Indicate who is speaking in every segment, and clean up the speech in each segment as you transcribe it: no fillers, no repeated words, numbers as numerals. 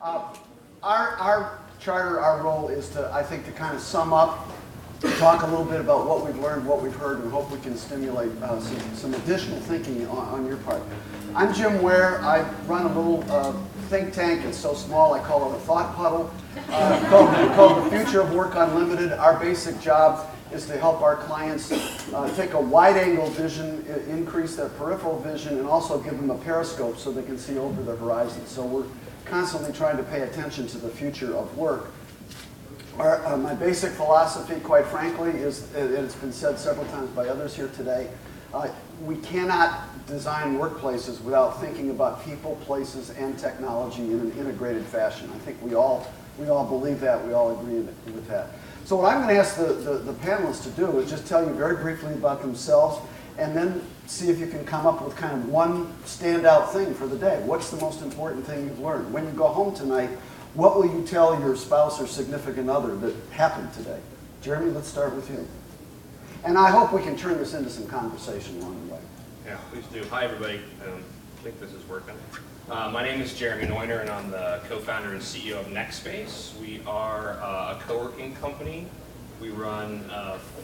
Speaker 1: Uh, our charter, our role is to, I think, to kind of sum up, talk a little bit about what we've learned, what we've heard, and hope we can stimulate some additional thinking on your part. I'm Jim Ware. I run a little think tank. It's so small I call it a thought puddle, called the Future of Work Unlimited. Our basic job is to help our clients take a wide-angle vision, increase their peripheral vision, and also give them a periscope so they can see over the horizon. So we're constantly trying to pay attention to the future of work. My basic philosophy, quite frankly, is, and it's been said several times by others here today, we cannot design workplaces without thinking about people, places, and technology in an integrated fashion. I think we all believe that, we all agree with that. So what I'm going to ask the panelists to do is just tell you very briefly about themselves, and then see if you can come up with kind of one standout thing for the day. What's the most important thing you've learned? When you go home tonight, what will you tell your spouse or significant other that happened today? Jeremy, let's start with you. And I hope we can turn this into some conversation along the way.
Speaker 2: Yeah, please do. Hi, everybody. I think this is working. My name is Jeremy Neuner, and I'm the co-founder and CEO of NextSpace. We are a co-working company. We run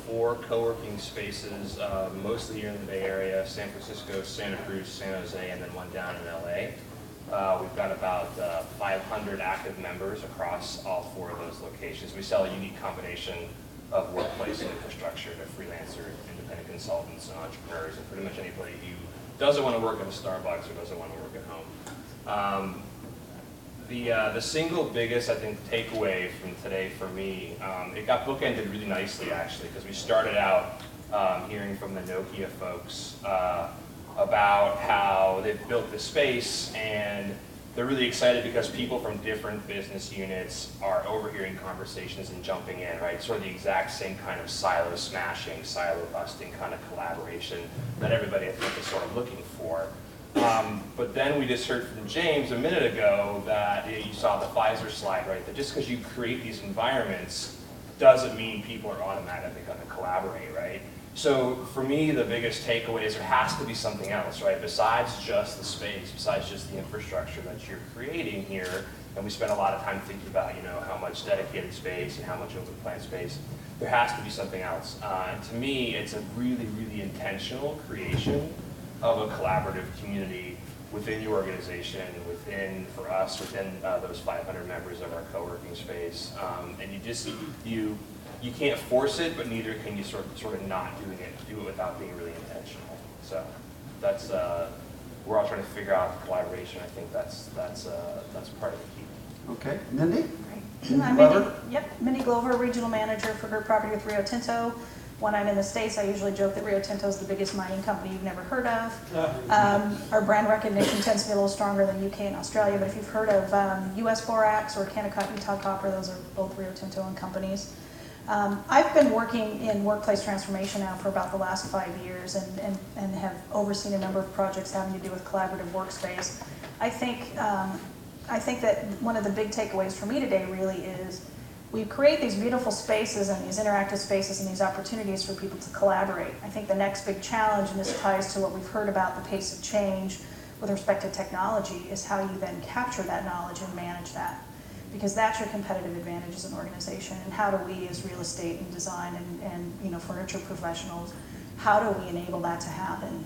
Speaker 2: 4 co-working spaces, mostly here in the Bay Area: San Francisco, Santa Cruz, San Jose, and then one down in LA. We've got about 500 active members across all 4 of those locations. We sell a unique combination of workplace and infrastructure to freelancers, independent consultants, and entrepreneurs, and pretty much anybody who doesn't want to work at a Starbucks or doesn't want to work at home. The single biggest, I think, takeaway from today for me, it got bookended really nicely, actually, because we started out hearing from the Nokia folks about how they've built this space, and they're really excited because people from different business units are overhearing conversations and jumping in, right? Sort of the exact same kind of silo smashing, silo busting kind of collaboration that everybody, I think, is sort of looking for. But then we just heard from James a minute ago that you saw the Pfizer slide, right? That just because you create these environments doesn't mean people are automatically going to collaborate, right? So for me, the biggest takeaway is there has to be something else, right? Besides just the space, besides just the infrastructure that you're creating here, and we spend a lot of time thinking about, how much dedicated space and how much open plan space. There has to be something else. And to me, it's a really, really intentional creation of a collaborative community within your organization, for us, within those 500 members of our co-working space. And you can't force it, but neither can you sort of not doing it. Do it without being really intentional. So that's we're all trying to figure out collaboration. I think that's part of the key.
Speaker 1: Okay, Mindy.
Speaker 3: Great. I'm Mindy. Yep, Mindy Glover, regional manager for group property with Rio Tinto. When I'm in the States, I usually joke that Rio Tinto is the biggest mining company you've never heard of. Our brand recognition tends to be a little stronger than UK and Australia, but if you've heard of US Borax or Kennecott Utah Copper, those are both Rio Tinto owned companies. I've been working in workplace transformation now for about the last 5 years and have overseen a number of projects having to do with collaborative workspace. I think that one of the big takeaways for me today really is we create these beautiful spaces and these interactive spaces and these opportunities for people to collaborate. I think the next big challenge, and this ties to what we've heard about the pace of change with respect to technology, is how you then capture that knowledge and manage that. Because that's your competitive advantage as an organization, and how do we as real estate and design and furniture professionals, how do we enable that to happen?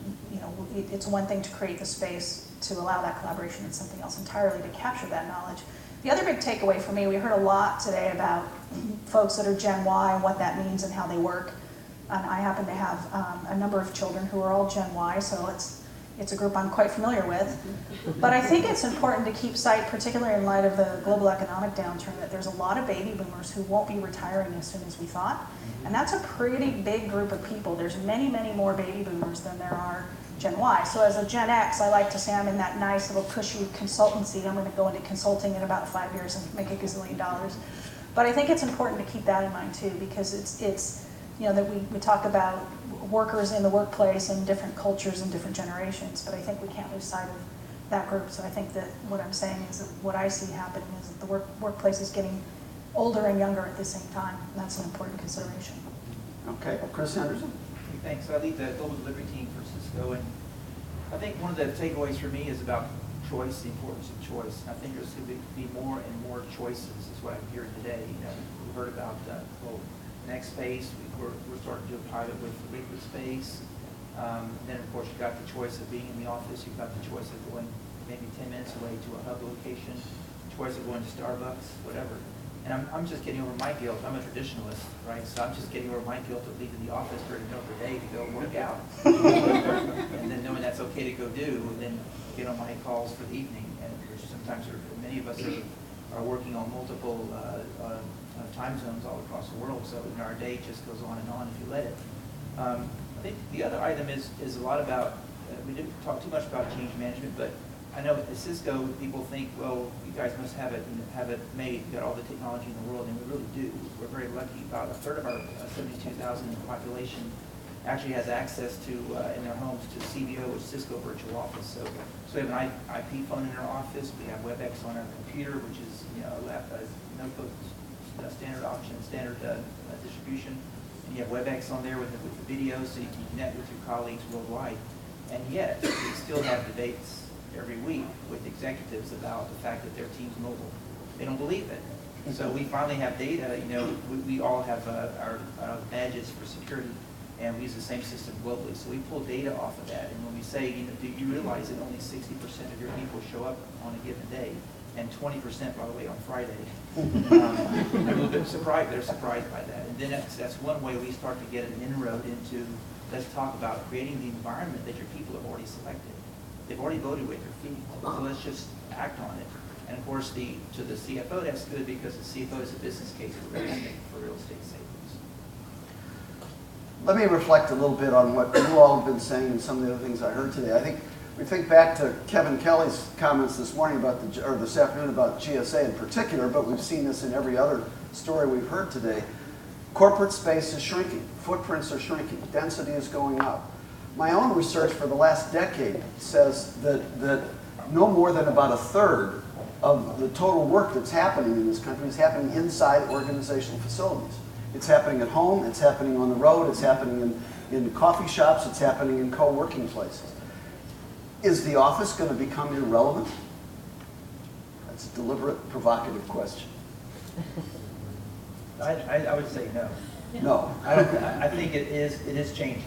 Speaker 3: It's one thing to create the space to allow that collaboration, it's something else entirely to capture that knowledge. The other big takeaway for me, we heard a lot today about folks that are Gen Y and what that means and how they work. And I happen to have a number of children who are all Gen Y, so it's a group I'm quite familiar with. But I think it's important to keep sight, particularly in light of the global economic downturn, that there's a lot of baby boomers who won't be retiring as soon as we thought. And that's a pretty big group of people. There's many, many more baby boomers than there are Gen Y. So as a Gen X, I like to say I'm in that nice little cushy consultancy. I'm going to go into consulting in about 5 years and make $1 gazillion. But I think it's important to keep that in mind too, because it's that we talk about workers in the workplace and different cultures and different generations, but I think we can't lose sight of that group. So I think that what I'm saying is that what I see happening is that the workplace is getting older and younger at the same time, and that's an important consideration.
Speaker 1: Okay, well, Chris Henderson.
Speaker 4: Thanks. So I lead the global delivery team for Cisco, and I think one of the takeaways for me is about choice, the importance of choice. And I think there's going to be more and more choices is what I'm hearing today. You know, we heard about Next Space. We're starting to do a pilot with Liquid Space. Then, of course, you've got the choice of being in the office. You've got the choice of going maybe 10 minutes away to a hub location, choice of going to Starbucks, whatever. And I'm just getting over my guilt. I'm a traditionalist, right? So I'm just getting over my guilt of leaving the office during the middle of the day to go work out. And then knowing that's okay to go do, and then get on my calls for the evening. And sometimes many of us are working on multiple time zones all across the world, so our day just goes on and on if you let it. I think the other item is a lot about, we didn't talk too much about change management, but I know at Cisco, people think, well, you guys must have it made, you got all the technology in the world, and we really do. We're very lucky. About a third of our 72,000 population actually has access to, in their homes, to CVO, which is Cisco Virtual Office. So we have an IP phone in our office. We have WebEx on our computer, which is, you know, a notebook, standard option, standard distribution. And you have WebEx on there with the video, so you can connect with your colleagues worldwide. And yet, we still have debates every week with executives about the fact that their team's mobile. They don't believe it. So we finally have data. You know, we all have our badges for security, and we use the same system globally. So we pull data off of that. And when we say, you know, do you realize that only 60% of your people show up on a given day, and 20%, by the way, on Friday? They're a little bit surprised. They're surprised by that. And then that's one way we start to get an inroad into, let's talk about creating the environment that your people have already selected. They've already voted with their feet, so let's just act on it. And of course, to the CFO, that's good because the CFO is a business case for real estate savings.
Speaker 1: Let me reflect a little bit on what you all have been saying and some of the other things I heard today. I think we think back to Kevin Kelly's comments this morning about this afternoon about GSA in particular, but we've seen this in every other story we've heard today. Corporate space is shrinking, footprints are shrinking, density is going up. My own research for the last decade says that no more than about a third of the total work that's happening in this country is happening inside organizational facilities. It's happening at home, it's happening on the road, it's happening in coffee shops, it's happening in co-working places. Is the office going to become irrelevant? That's a deliberate, provocative question.
Speaker 4: I would say no.
Speaker 1: No.
Speaker 4: I think it is changing.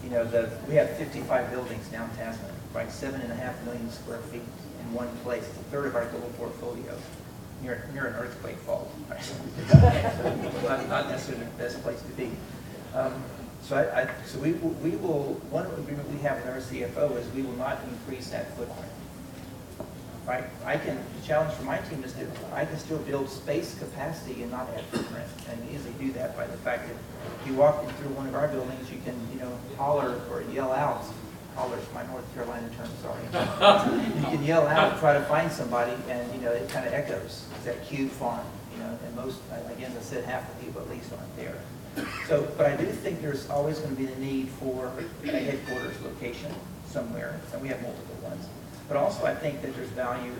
Speaker 4: You know, we have 55 buildings downtown, right? 7.5 million square feet in one place. It's a third of our global portfolio. Near an earthquake fault, right? So not necessarily the best place to be. So we will, one agreement we have with our CFO is we will not increase that footprint. Right? The challenge for my team is that I can still build space capacity and not add footprint. And we easily do that by the fact that if you walk through one of our buildings, you can, you know, holler or yell out. Holler's my North Carolina term, sorry. You can yell out, try to find somebody, and, you know, it kind of echoes. It's that cube font, you know, and most, again, I said half the people at least aren't there. So, but I do think there's always going to be the need for a headquarters location somewhere, and we have multiple ones. But also I think that there's value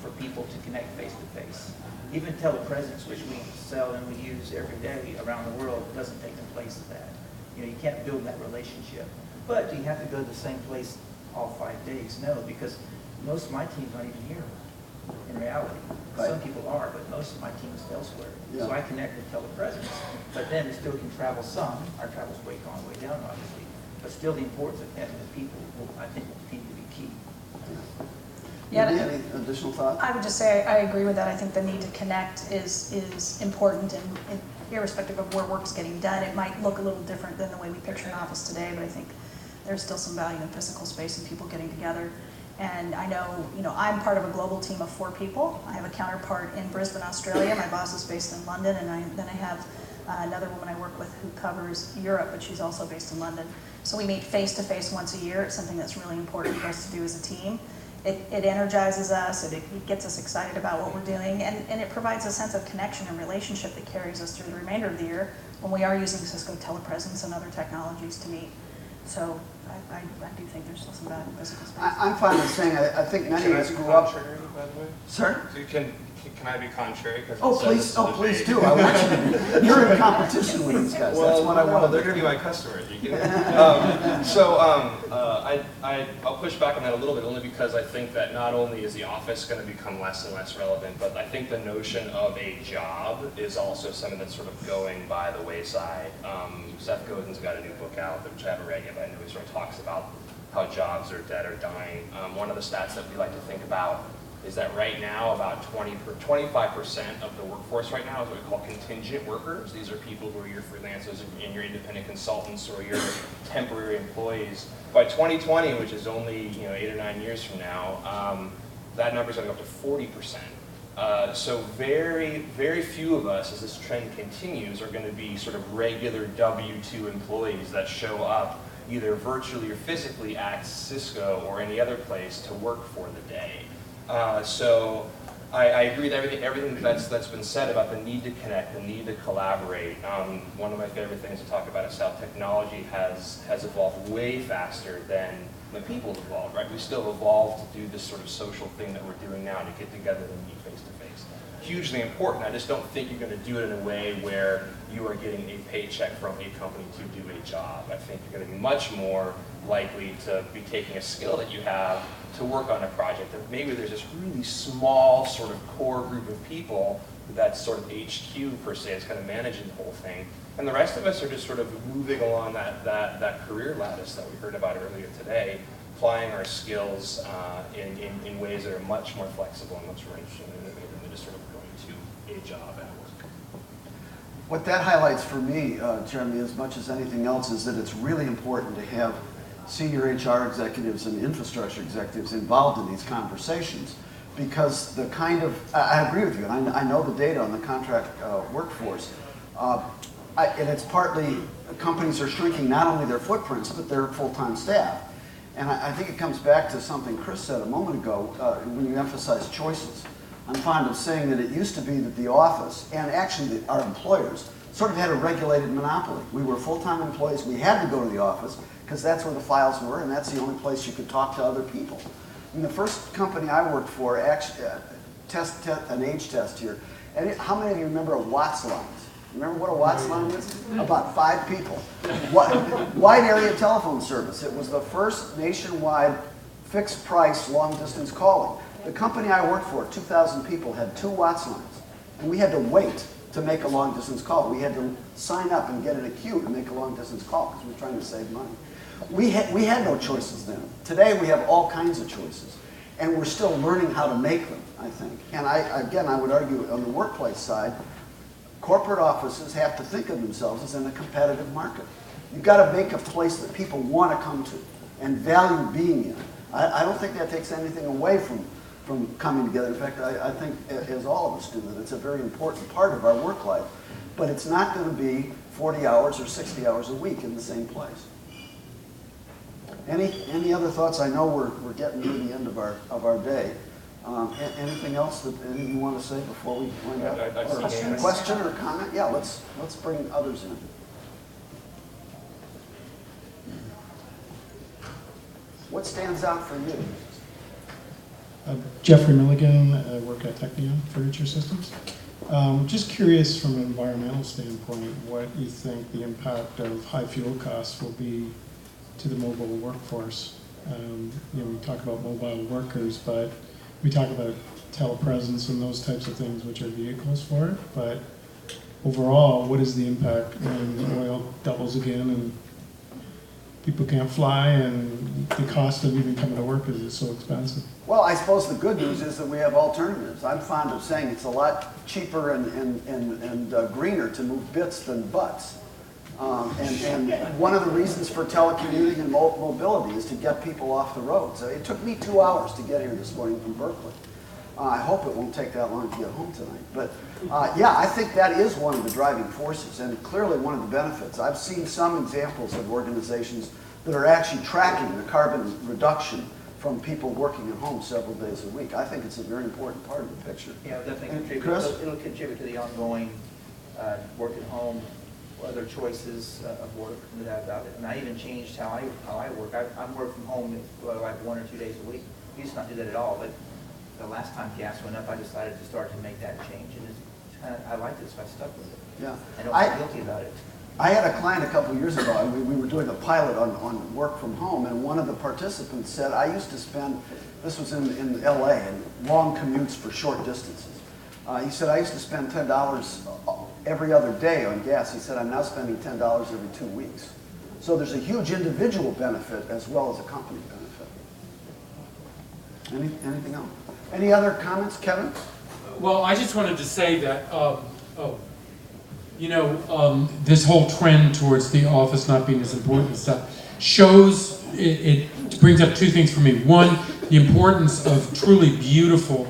Speaker 4: for people to connect face to face. Even telepresence, which we sell and we use every day around the world, doesn't take the place of that. You know, you can't build that relationship. But do you have to go to the same place all 5 days? No, because most of my teams aren't even here in reality.
Speaker 1: Right.
Speaker 4: Some people are, but most of my team is elsewhere.
Speaker 1: Yeah.
Speaker 4: So I connect with telepresence, but then we still can travel some. Our travel's way gone, way down, obviously. But still the importance of connecting with people, I think, will continue to be key.
Speaker 3: Yeah,
Speaker 1: Any additional thoughts?
Speaker 3: I would just say I agree with that. I think the need to connect is important, and irrespective of where work's getting done, it might look a little different than the way we picture an office today, but I think there's still some value in physical space and people getting together. And I know, you know, I'm part of a global team of 4 people. I have a counterpart in Brisbane, Australia. My boss is based in London, and then I have another woman I work with who covers Europe, but she's also based in London. So we meet face-to-face once a year. It's something that's really important for us to do as a team. It energizes us, it gets us excited about what we're doing, and it provides a sense of connection and relationship that carries us through the remainder of the year when we are using Cisco telepresence and other technologies to meet. So I do think there's still some value in physical space.
Speaker 1: I'm fine with saying I think many of us grew up. Sir?
Speaker 2: So Can I be contrary?
Speaker 1: Oh, please do. I want you to be. You're in competition with these guys. That's what I want.
Speaker 2: They're going to be my customers. You kidding? I'll push back on that a little bit, only because I think that not only is the office going to become less and less relevant, but I think the notion of a job is also something that's sort of going by the wayside. Seth Godin's got a new book out, which I haven't read yet, but I know he sort of talks about how jobs are dead or dying. One of the stats that we like to think about is that right now about 25% of the workforce right now is what we call contingent workers. These are people who are your freelancers and your independent consultants or your temporary employees. By 2020, which is only 8 or 9 years from now, that number is going to go up to 40%. So very, very few of us, as this trend continues, are going to be sort of regular W-2 employees that show up either virtually or physically at Cisco or any other place to work for the day. So I agree with everything that's been said about the need to connect, the need to collaborate. One of my favorite things to talk about is how technology has evolved way faster than the people have evolved, right? We still evolved to do this sort of social thing that we're doing now, to get together and meet face to face. Hugely important. I just don't think you're going to do it in a way where you are getting a paycheck from a company to do a job. I think you're going to be much more likely to be taking a skill that you have to work on a project. And maybe there's this really small sort of core group of people that's sort of HQ per se, is kind of managing the whole thing. And the rest of us are just sort of moving along that career lattice that we heard about earlier today, applying our skills in ways that are much more flexible and much more interesting and innovative than just sort of going to a job at work.
Speaker 1: What that highlights for me, Jeremy, as much as anything else, is that it's really important to have senior HR executives and infrastructure executives involved in these conversations, because the kind of, I agree with you, and I know the data on the contract workforce, and it's partly companies are shrinking not only their footprints, but their full-time staff. And I think it comes back to something Chris said a moment ago when you emphasize choices. I'm fond of saying that it used to be that the office, and actually our employers, sort of had a regulated monopoly. We were full-time employees. We had to go to the office because that's where the files were, and that's the only place you could talk to other people. And the first company I worked for, actually, an age test here, and how many of you remember a Watts line? Remember what a Watts line is? About 5 people. Wide area telephone service. It was the first nationwide fixed price long distance calling. The company I worked for, 2,000 people, had 2 Watts lines, and we had to wait to make a long distance call. We had to sign up and get in a queue to make a long distance call because we were trying to save money. We had no choices then. Today we have all kinds of choices, and we're still learning how to make them, I think. And I would argue on the workplace side, corporate offices have to think of themselves as in a competitive market. You've got to make a place that people want to come to and value being in. I don't think that takes anything away from coming together. In fact, I think, as all of us do, that it's a very important part of our work life. But it's not going to be 40 hours or 60 hours a week in the same place. Any other thoughts? I know we're getting near the end of our day. Anything else that you want to say before we wind up? Or a question or comment? Yeah, let's bring others in. What stands out for you?
Speaker 5: Jeffrey Milligan, I work at Technion Furniture Systems. Just curious from an environmental standpoint, what you think the impact of high fuel costs will be to the mobile workforce. We talk about mobile workers, but we talk about telepresence and those types of things, which are vehicles for it. But overall, what is the impact when the oil doubles again and people can't fly and the cost of even coming to work is so expensive?
Speaker 1: Well, I suppose the good news is that we have alternatives. I'm fond of saying it's a lot cheaper and greener to move bits than butts. And one of the reasons for telecommuting and mobility is to get people off the road. So it took me 2 hours to get here this morning from Berkeley. I hope it won't take that long to get home tonight. But yeah, I think that is one of the driving forces and clearly one of the benefits. I've seen some examples of organizations that are actually tracking the carbon reduction from people working at home several days a week. I think it's a very important part of the picture.
Speaker 4: Yeah, it'll definitely contribute.
Speaker 1: Chris?
Speaker 4: It'll contribute to the ongoing work at home, other choices of work that I've got. And I even changed how I work. I'm work from home like 1 or 2 days a week. I used to not do that at all, but the last time gas went up, I decided to start to make that change, and it's kind of, I liked it, so I stuck with it.
Speaker 1: Yeah.
Speaker 4: I don't feel guilty about it.
Speaker 1: I had a client a couple of years ago, and we were doing a pilot on work from home, and one of the participants said, I used to spend, this was in LA, and long commutes for short distances. He said, I used to spend $10 every other day on gas. He said, I'm now spending $10 every 2 weeks. So there's a huge individual benefit as well as a company benefit. Anything else? Any other comments, Kevin?
Speaker 6: Well, I just wanted to say that, this whole trend towards the office not being as important and stuff shows, it brings up two things for me. One, the importance of truly beautiful,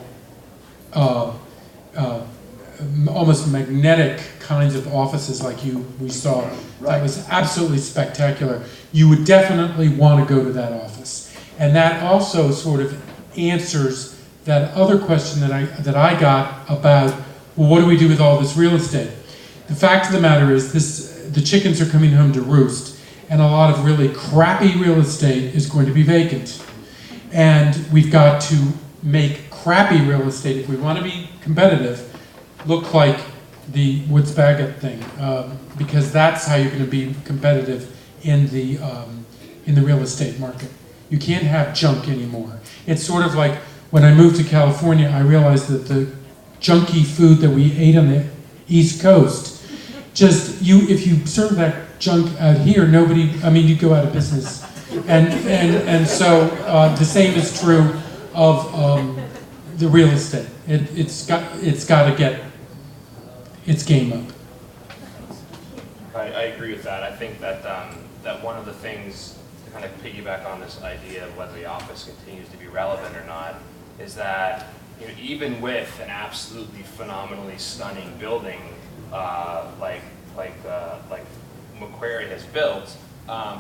Speaker 6: almost magnetic kinds of offices like we saw.
Speaker 1: Right.
Speaker 6: That was absolutely spectacular. You would definitely want to go to that office. And that also sort of answers that other question that I got about, well, what do we do with all this real estate? The fact of the matter is the chickens are coming home to roost, and a lot of really crappy real estate is going to be vacant. And we've got to make crappy real estate, if we want to be competitive, look like the Woods Bagot thing, because that's how you're going to be competitive in the real estate market. You can't have junk anymore. It's sort of like when I moved to California, I realized that the junky food that we ate on the East Coast, if you serve that junk out here, you'd go out of business. And so the same is true of the real estate. It's got to get its game up.
Speaker 2: I agree with that. I think that that one of the things to kind of piggyback on this idea of whether the office continues to be relevant or not is that even with an absolutely phenomenally stunning building like Macquarie has built,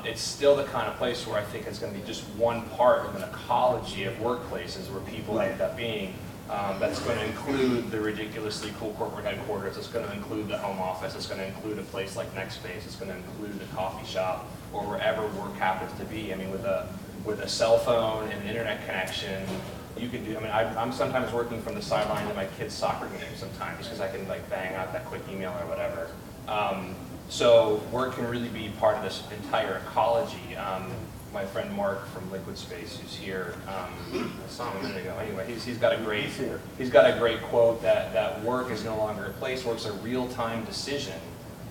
Speaker 2: it's still the kind of place where I think it's going to be just one part of an ecology of workplaces where people end up being. That's going to include the ridiculously cool corporate headquarters. It's going to include the home office. It's going to include a place like NextSpace. It's going to include the coffee shop or wherever work happens to be. I mean, with a cell phone and an internet connection, you can do. I mean, I'm sometimes working from the sideline of my kids' soccer game sometimes because I can bang out that quick email or whatever. So work can really be part of this entire ecology. My friend Mark from Liquid Space, who's here, I saw him a minute ago. Anyway, he's got a great quote that work is no longer a place. Work's a real-time decision,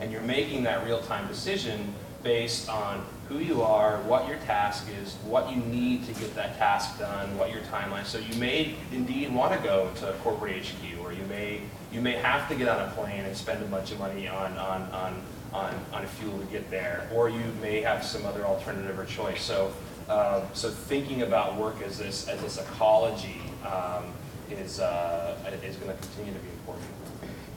Speaker 2: and you're making that real-time decision based on who you are, what your task is, what you need to get that task done, what your timeline. So you may indeed want to go to corporate HQ, or you may have to get on a plane and spend a bunch of money on fuel to get there, or you may have some other alternative or choice. So thinking about work as this ecology is going to continue to be important.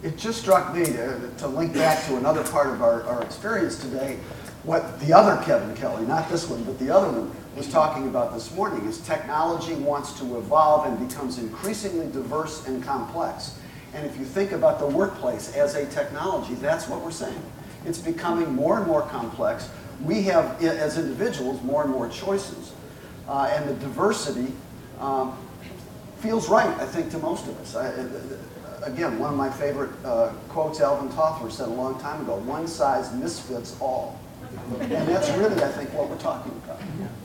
Speaker 1: It just struck me to link back to another part of our experience today. What the other Kevin Kelly, not this one, but the other one, was talking about this morning is technology wants to evolve and becomes increasingly diverse and complex. And if you think about the workplace as a technology, that's what we're saying. It's becoming more and more complex. We have, as individuals, more and more choices. And the diversity feels right, I think, to most of us. Again, one of my favorite quotes Alvin Toffler said a long time ago, one size misfits all. And that's really, I think, what we're talking about,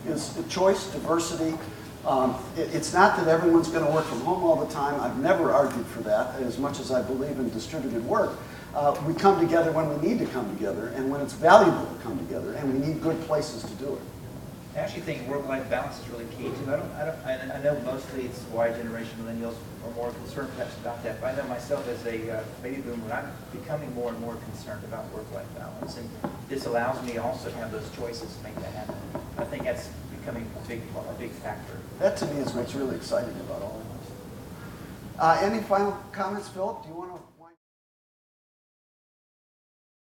Speaker 1: is choice, diversity. It's not that everyone's going to work from home all the time. I've never argued for that, as much as I believe in distributed work. We come together when we need to come together, and when it's valuable to come together, and we need good places to do it.
Speaker 4: I actually think work-life balance is really key too. I know mostly it's Y generation millennials are more concerned perhaps about that, but I know myself as a baby boomer, I'm becoming more and more concerned about work-life balance, and this allows me also to have those choices to make that happen. I think that's becoming a big factor.
Speaker 1: That to me is what's really exciting about all of this. Any final comments, Philip? Do you want to?